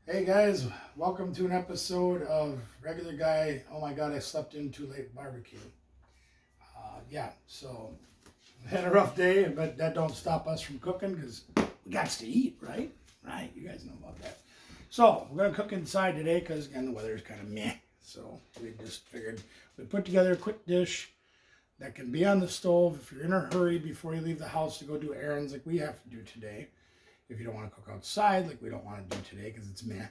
Hey guys, welcome to an episode of Regular Guy. Oh my God, I slept in too late barbecue. So I had a rough day, but that don't stop us from cooking because we got to eat, right? Right, you guys know about that. So we're gonna cook inside today because again the weather is kind of meh. So we just figured we'd put together a quick dish that can be on the stove if you're in a hurry before you leave the house to go do errands like we have to do today. If you don't want to cook outside like we don't want to do today because it's meh,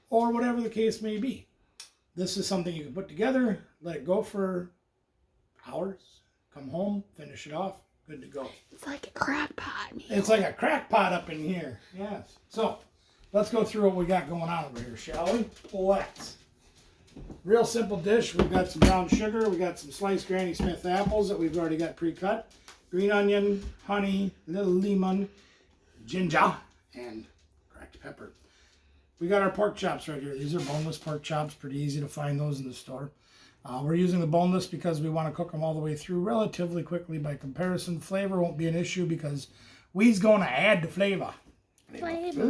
or whatever the case may be. This is something you can put together, let it go for hours, come home, finish it off, good to go. It's like a crock pot meal. It's like a crack pot up in here, yes. So, let's go through what we got going on over here, shall we? Let's. Real simple dish. We've got some brown sugar, we got some sliced Granny Smith apples that we've already got pre-cut, green onion, honey, little lemon, ginger, and cracked pepper. We got our pork chops right here. These are boneless pork chops. Pretty easy to find those in the store. We're using the boneless because we want to cook them all the way through relatively quickly. By comparison, flavor won't be an issue because we's going to add the flavor. Flavor.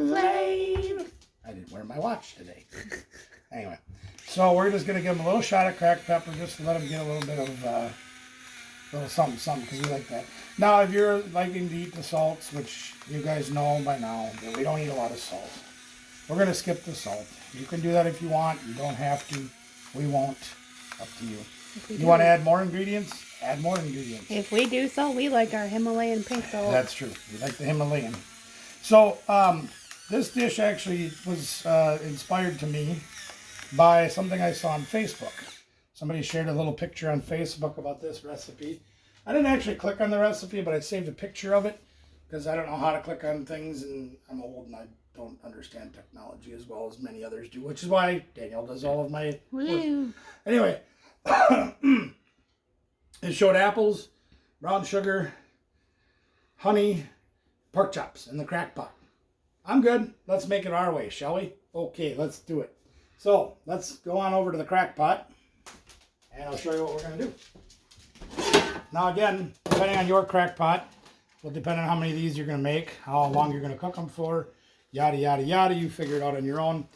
I didn't wear my watch today. Anyway, so we're just going to give them a little shot of cracked pepper just to let them get a little bit of little something because we like that. Now, if you're liking to eat the salts, which you guys know by now, that we don't eat a lot of salt. We're going to skip the salt. You can do that if you want. You don't have to. We won't. Up to you. You want to add more ingredients? Add more ingredients. If we do so, we like our Himalayan pink salt. That's true. We like the Himalayan. So, this dish actually was inspired to me by something I saw on Facebook. Somebody shared a little picture on Facebook about this recipe. I didn't actually click on the recipe, but I saved a picture of it because I don't know how to click on things, and I'm old and I don't understand technology as well as many others do, which is why Danielle does all of my work. Anyway, it showed apples, brown sugar, honey, pork chops in the crack pot. I'm good. Let's make it our way, shall we? Okay, let's do it. So let's go on over to the crack pot and I'll show you what we're going to do. Now again, depending on your crack pot, will depend on how many of these you're going to make, how long you're going to cook them for, yada, yada, yada. You figure it out on your own.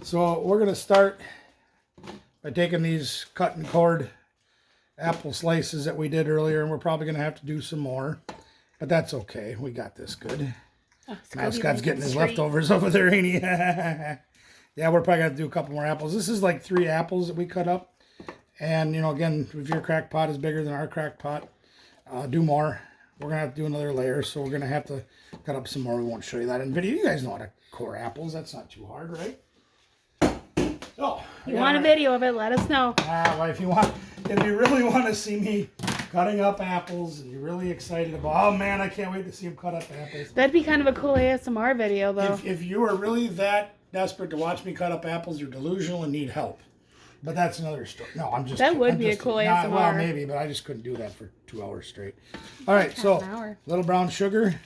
So we're going to start by taking these cut and cord apple slices that we did earlier, and we're probably going to have to do some more, but that's okay. We got this good. Scott's getting his leftovers over there, ain't he? Yeah, we're probably going to do a couple more apples. This is like 3 apples that we cut up. And, you know, again, if your crack pot is bigger than our crack pot, do more. We're going to have to do another layer, so we're going to have to cut up some more. We won't show you that in video. You guys know how to core apples. That's not too hard, right? So, if you want a video of it, let us know. Well, if you really want to see me cutting up apples and you're really excited about, oh man, I can't wait to see him cut up apples. That'd be kind of a cool ASMR video, though. If you are really that desperate to watch me cut up apples, you're delusional and need help. But that's another story. No, I'm just... That would be a cool ASMR. Well, maybe, but I just couldn't do that for 2 hours straight. All right, so little brown sugar,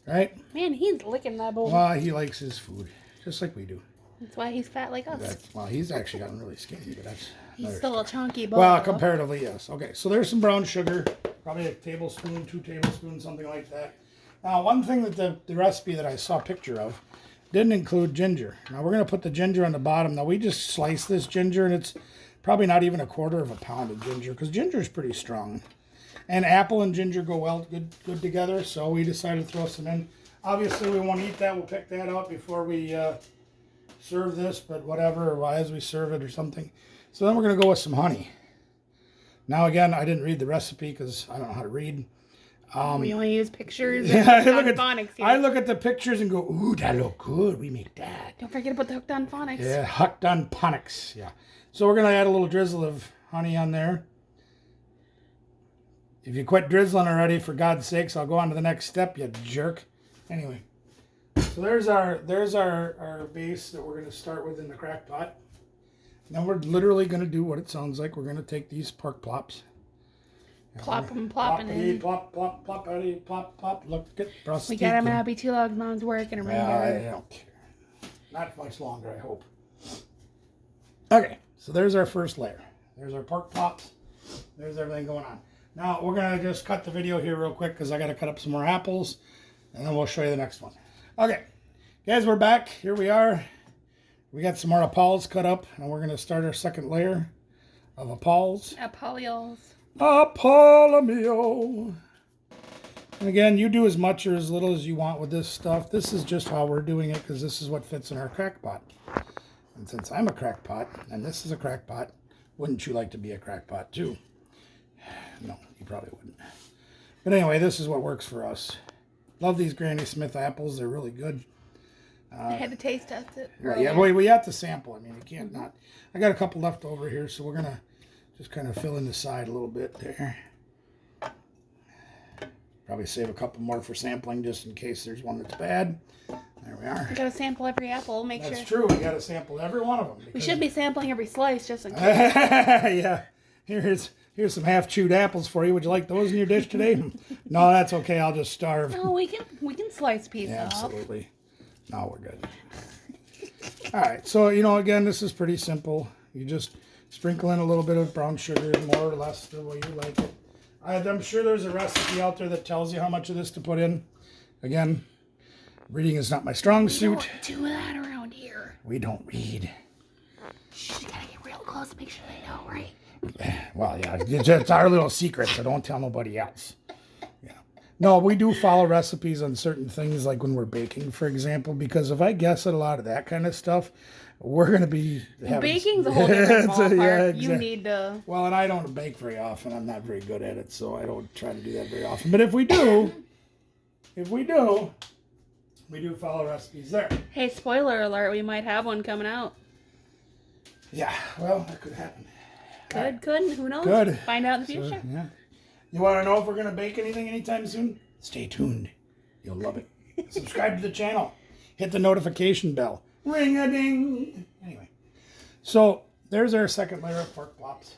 right? Man, he's licking that bowl. Well, he likes his food, just like we do. That's why he's fat like us. Well, he's actually gotten really skinny, but that's... He's still a chunky bowl. Well, comparatively, yes. Okay, so there's some brown sugar, probably a tablespoon, 2 tablespoons, something like that. Now, one thing that the recipe that I saw a picture of didn't include ginger. Now, we're going to put the ginger on the bottom. Now, we just sliced this ginger, and it's probably not even 1/4 pound of ginger, because ginger is pretty strong. And apple and ginger go well good together, so we decided to throw some in. Obviously, we won't eat that. We'll pick that out before we serve this, but whatever, or as we serve it or something. So then we're going to go with some honey. Now, again, I didn't read the recipe because I don't know how to read. We only use pictures. Yeah, I look at the pictures and go, ooh, that look good. We make that. Don't forget to put the hooked on phonics. Yeah, hooked on phonics. Yeah. So we're going to add a little drizzle of honey on there. If you quit drizzling already, for God's sakes, I'll go on to the next step, you jerk. Anyway, so there's our base that we're going to start with in the crack pot. Now we're literally going to do what it sounds like. We're going to take these pork plops. Plop them, plopping in. Plop, plop, plop, plop, plop. Look at We got him happy too long. Mom's working around here. I don't care. Not much longer, I hope. Okay, so there's our first layer. There's our pork plops. There's everything going on. Now we're going to just cut the video here real quick because I got to cut up some more apples. And then we'll show you the next one. Okay, guys, we're back. Here we are. We got some more apples cut up, and we're going to start our second layer of apples. Apollos. Apollo. And again, you do as much or as little as you want with this stuff. This is just how we're doing it because this is what fits in our crack pot. And since I'm a crack pot, and this is a crack pot, wouldn't you like to be a crack pot too? No, you probably wouldn't. But anyway, this is what works for us. Love these Granny Smith apples. They're really good. I had to taste test it. Right, yeah, we have to sample. I mean, you can't not. I got a couple left over here, so we're going to just kind of fill in the side a little bit there. Probably save a couple more for sampling just in case there's one that's bad. There we are. We got to sample every apple. Make sure. That's true. We got to sample every one of them. We should be sampling every slice just in case. Yeah. Here's some half-chewed apples for you. Would you like those in your dish today? No, that's okay. I'll just starve. No, we can slice pieces Yeah, up. absolutely. No, we're good. All right. So, again, this is pretty simple. You just sprinkle in a little bit of brown sugar, more or less the way you like it. I'm sure there's a recipe out there that tells you how much of this to put in. Again, reading is not my strong suit. We don't do that around here. We don't read. Shh, you gotta get real close to make sure they know, right? Well, yeah, it's our little secret, so don't tell nobody else. Yeah. No, we do follow recipes on certain things, like when we're baking, for example, because if I guess at a lot of that kind of stuff, we're going to be having... Baking's a whole different ballpark. Yeah, exactly. You need to... Well, and I don't bake very often. I'm not very good at it, so I don't try to do that very often. But if we do, we do follow recipes there. Hey, spoiler alert, we might have one coming out. Yeah, well, that could happen. Couldn't, who knows? Good. Find out in the future. So, yeah. You want to know if we're going to bake anything anytime soon? Stay tuned. You'll love it. Subscribe to the channel. Hit the notification bell. Ring-a-ding. Anyway, so there's our second layer of pork plops.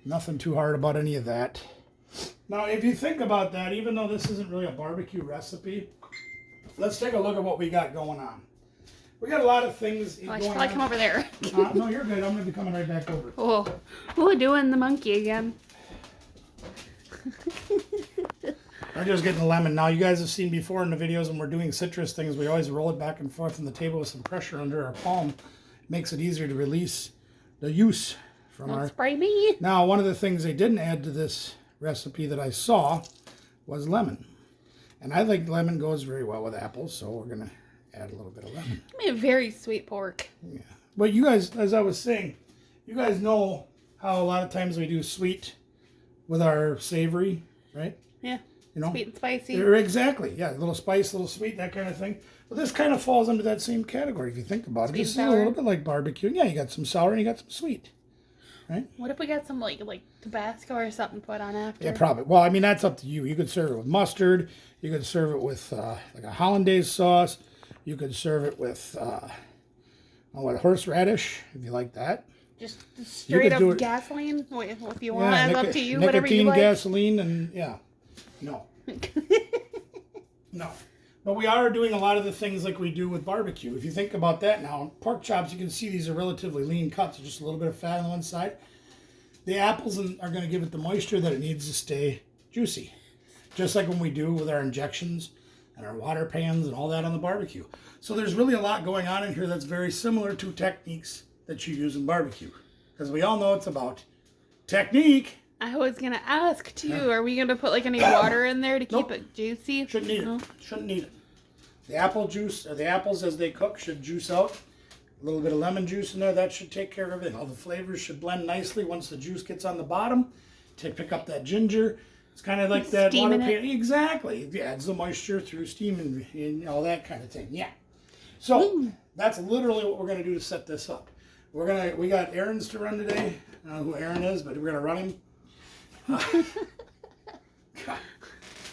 Nothing too hard about any of that. Now, if you think about that, even though this isn't really a barbecue recipe, let's take a look at what we got going on. We got a lot of things I going should probably on. come over there. No, you're good. I'm going to be coming right back over. Oh, we're doing the monkey again. We're just getting the lemon. Now, you guys have seen before in the videos when we're doing citrus things, we always roll it back and forth on the table with some pressure under our palm. It makes it easier to release the juice from Don't our... spray me. Now, one of the things they didn't add to this recipe that I saw was lemon. And I think lemon goes very well with apples, so we're going to add a little bit of lemon. I mean, very sweet pork. Yeah. But you guys, as I was saying, you guys know how a lot of times we do sweet with our savory, right? Yeah. Sweet and spicy. Exactly. Yeah, a little spice, a little sweet, that kind of thing. But this kind of falls under that same category if you think about it. This is a little bit like barbecue. Yeah, you got some sour and you got some sweet. Right? What if we got some like Tabasco or something put on after? Yeah, probably. Well, I mean, that's up to you. You could serve it with mustard. You could serve it with like a hollandaise sauce. You could serve it with horseradish, if you like that. Just straight up gasoline, if you want. It's up to you, whatever you like. Gasoline, and yeah. No. No. But we are doing a lot of the things like we do with barbecue. If you think about that now, pork chops, you can see these are relatively lean cuts. Just a little bit of fat on one side. The apples are going to give it the moisture that it needs to stay juicy. Just like when we do with our injections and our water pans and all that on the barbecue. So there's really a lot going on in here that's very similar to techniques that you use in barbecue. Because we all know it's about technique. I was going to ask, too, are we going to put like any water in there to keep it juicy? Shouldn't need it. Shouldn't need it. The apple juice, or the apples as they cook, should juice out. A little bit of lemon juice in there, that should take care of everything. All the flavors should blend nicely once the juice gets on the bottom. To pick up that ginger. It's kind of like that water pan. Exactly. It adds the moisture through steam and all that kind of thing. Yeah. So that's literally what we're going to do to set this up. We got errands to run today. I don't know who Aaron is, but we're going to run him.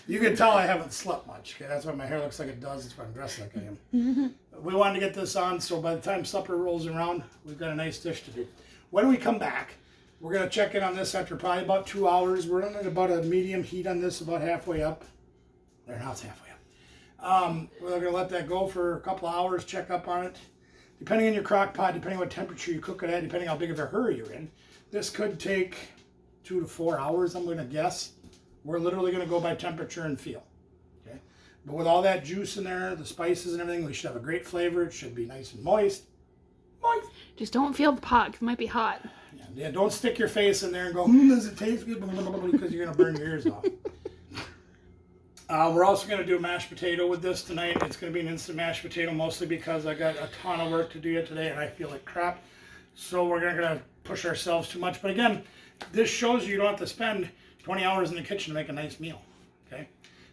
You can tell I haven't slept much. Okay? That's why my hair looks like it does. That's why I'm dressed like I am. We wanted to get this on, so by the time supper rolls around, we've got a nice dish to do. When we come back, we're going to check in on this after probably about 2 hours. We're running about a medium heat on this, about halfway up. There, now it's halfway up. We're going to let that go for a couple of hours, check up on it. Depending on your crock pot, depending on what temperature you cook it at, depending on how big of a hurry you're in, this could take 2 to 4 hours, I'm going to guess. We're literally going to go by temperature and feel. Okay? But with all that juice in there, the spices and everything, we should have a great flavor. It should be nice and moist. Moist. Just don't feel the pot, 'cause it might be hot. Yeah, don't stick your face in there and go, does it taste good? Because you're going to burn your ears off. We're also going to do a mashed potato with this tonight. It's going to be an instant mashed potato, mostly because I got a ton of work to do today and I feel like crap. So we're not going to push ourselves too much. But again, this shows you don't have to spend 20 hours in the kitchen to make a nice meal. Okay?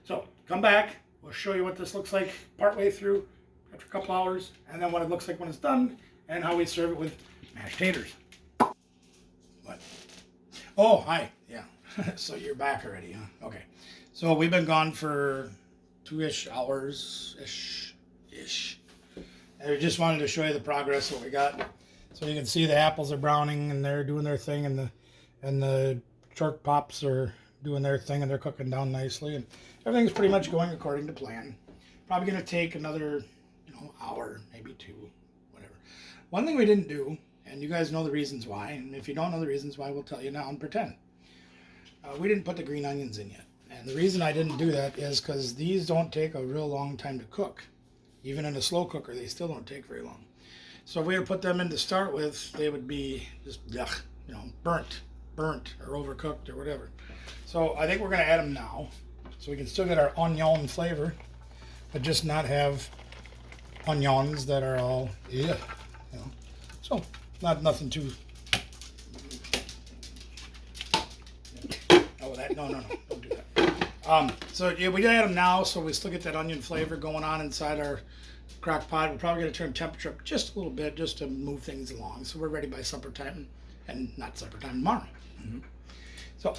So come back. We'll show you what this looks like partway through after a couple hours, and then what it looks like when it's done, and how we serve it with mashed taters. What? Oh, hi. Yeah. So you're back already, huh? Okay. So we've been gone for 2-ish hours-ish. And we just wanted to show you the progress what we got. So you can see the apples are browning and they're doing their thing, and the short pops are doing their thing and they're cooking down nicely, and everything's pretty much going according to plan. Probably going to take another hour, maybe 2, whatever. One thing we didn't do, and you guys know the reasons why, and if you don't know the reasons why, we'll tell you now and pretend. We didn't put the green onions in yet. And the reason I didn't do that is because these don't take a real long time to cook. Even in a slow cooker, they still don't take very long. So if we had put them in to start with, they would be just, burnt or overcooked or whatever. So I think we're going to add them now, so we can still get our onion flavor, but just not have onions that are all, So nothing too. Oh, that no, don't do that. So yeah, we add them now, so we still get that onion flavor going on inside our crock pot. We're probably going to turn temperature up just a little bit, just to move things along. So we're ready by supper time, and not supper time tomorrow. Mm-hmm. So,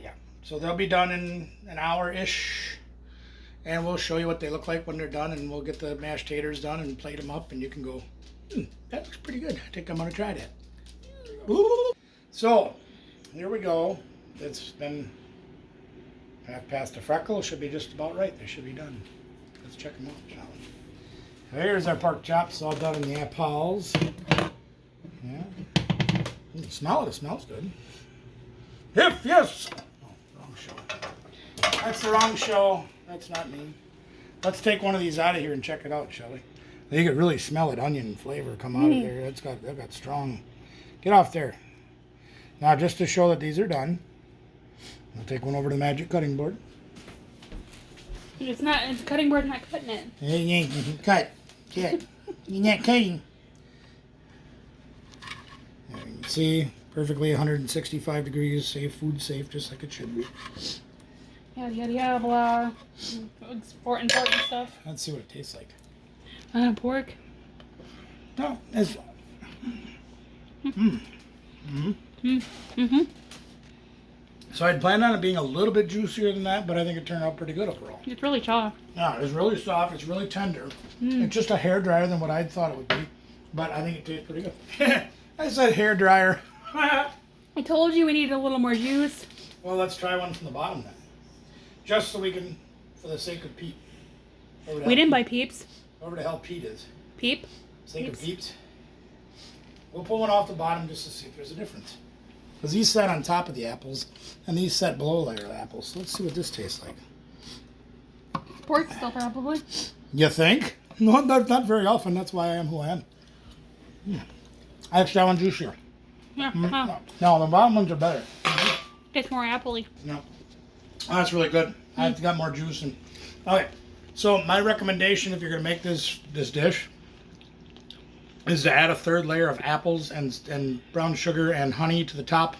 yeah. So they'll be done in an hour-ish, and we'll show you what they look like when they're done, and we'll get the mashed taters done and plate them up, and you can go, that looks pretty good. I think I'm going to try that. So, here we go. It's been half past a freckle. Should be just about right. They should be done. Let's check them out, shall we? Here's our pork chops all done in the apples. Yeah. Smell it. It smells good. Yes. Oh, wrong show. That's the wrong show. That's not me. Let's take one of these out of here and check it out, shall we? You could really smell it, onion flavor come out of there. They've got strong. Get off there. Now, just to show that these are done, I'll take one over to the magic cutting board. It's a cutting board, not cutting it. Hey, cut. You're not cutting. There you can see, perfectly 165 degrees, food safe, just like it should be. Yada, blah. Important stuff. Let's see what it tastes like. Pork. No, it's... So I'd planned on it being a little bit juicier than that, but I think it turned out pretty good overall. It's really soft. Yeah, it's really soft. It's really tender. It's just a hair drier than what I thought it would be, but I think it tastes pretty good. I said hair dryer. I told you we needed a little more juice. Well, let's try one from the bottom then, just so we can, for the sake of Pete. We didn't buy Peeps. Whoever the hell Pete is. Peep? Sake of Peeps. We'll pull one off the bottom just to see if there's a difference. Because these sat on top of the apples, and these sat below a layer of apples. So let's see what this tastes like. Pork still, probably. You think? No, not very often. That's why I am who I am. Actually, that one's juicier. Yeah. No, the bottom ones are better. Tastes more appley. No. Oh, that's really good. It's got more juice. Okay. So my recommendation, if you're going to make this dish, is to add a third layer of apples and brown sugar and honey to the top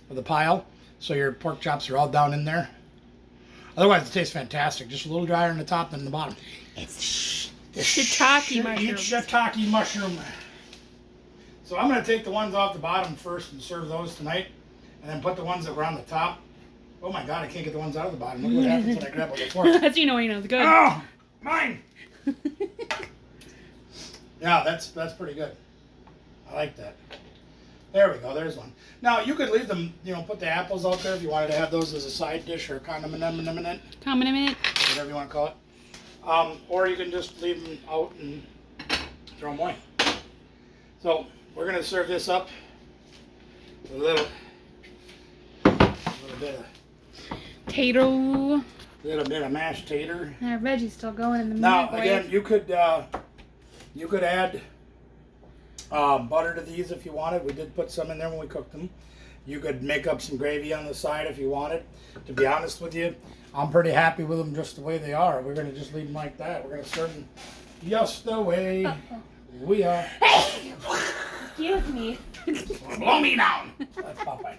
of the pile, so your pork chops are all down in there. Otherwise, it tastes fantastic. Just a little drier in the top than the bottom. It's shiitake mushroom. It's shiitake mushroom. So I'm going to take the ones off the bottom first and serve those tonight, and then put the ones that were on the top. Oh my God, I can't get the ones out of the bottom. Look what happens when I grab it with a fork. That's it's good. Oh, mine. Yeah, that's pretty good. I like that. There we go. There's one. Now you could leave them. Put the apples out there if you wanted to have those as a side dish or condiment, whatever you want to call it. Or you can just leave them out and throw them away. So we're gonna serve this up with a little bit of Tato. little bit of mashed tater. And our veggie's still going in the Now microwave. again, you could add Butter to these if you wanted. We did put some in there when we cooked them. You could make up some gravy on the side if you wanted. To be honest with you, I'm pretty happy with them just the way they are. We're going to just leave them like that. We're going to serve them just the way we are. Excuse me. Blow me down. That's Popeye.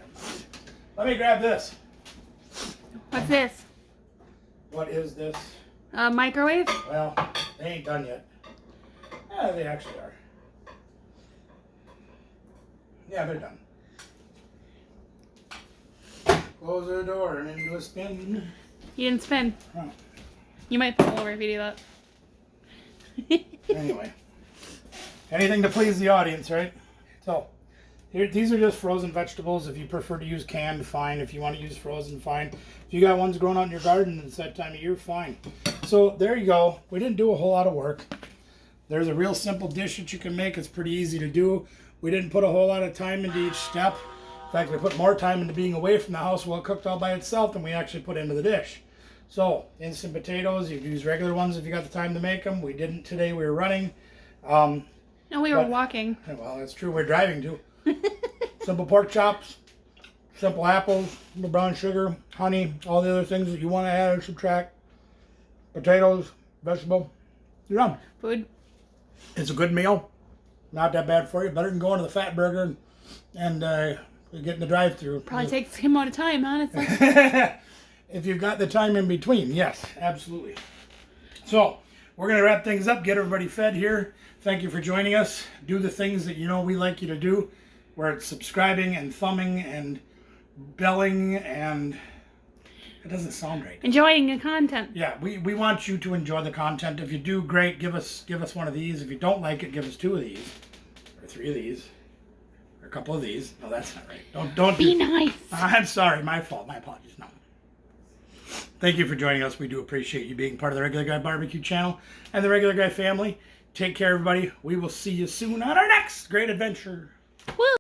Let me grab this. What's this? What is this? Microwave? Well, they ain't done yet. Yeah, they actually are. Yeah, they're done. Close the door and into a spin. You didn't spin. Oh. You might fall over if you do that. Anyway, anything to please the audience, right? So, here, these are just frozen vegetables. If you prefer to use canned, fine. If you want to use frozen, fine. If you got ones growing out in your garden, it's that time of year, fine. So, there you go. We didn't do a whole lot of work. There's a real simple dish that you can make. It's pretty easy to do. We didn't put a whole lot of time into each step. In fact, we put more time into being away from the house while it cooked all by itself than we actually put into the dish. So, instant potatoes, you can use regular ones if you got the time to make them. We didn't today, we were running. No, we were walking. Well, that's true, we're driving too. Simple pork chops, simple apples, simple brown sugar, honey, all the other things that you want to add or subtract. Potatoes, vegetable, you're done. Food. It's a good meal. Not that bad for you. Better than going to the Fat Burger and getting the drive-thru. Probably takes the same amount of time, honestly. If you've got the time in between, yes, absolutely. So, we're going to wrap things up, get everybody fed here. Thank you for joining us. Do the things that you know we like you to do, where it's subscribing and thumbing and belling and... It doesn't sound right. Enjoying the content. Yeah, we want you to enjoy the content. If you do, great. Give us one of these. If you don't like it, give us 2 of these, or 3 of these, or a couple of these. No, that's not right. Don't be nice. I'm sorry. My fault. My apologies. No. Thank you for joining us. We do appreciate you being part of the Regular Guy Barbecue channel and the Regular Guy family. Take care, everybody. We will see you soon on our next great adventure. Woo!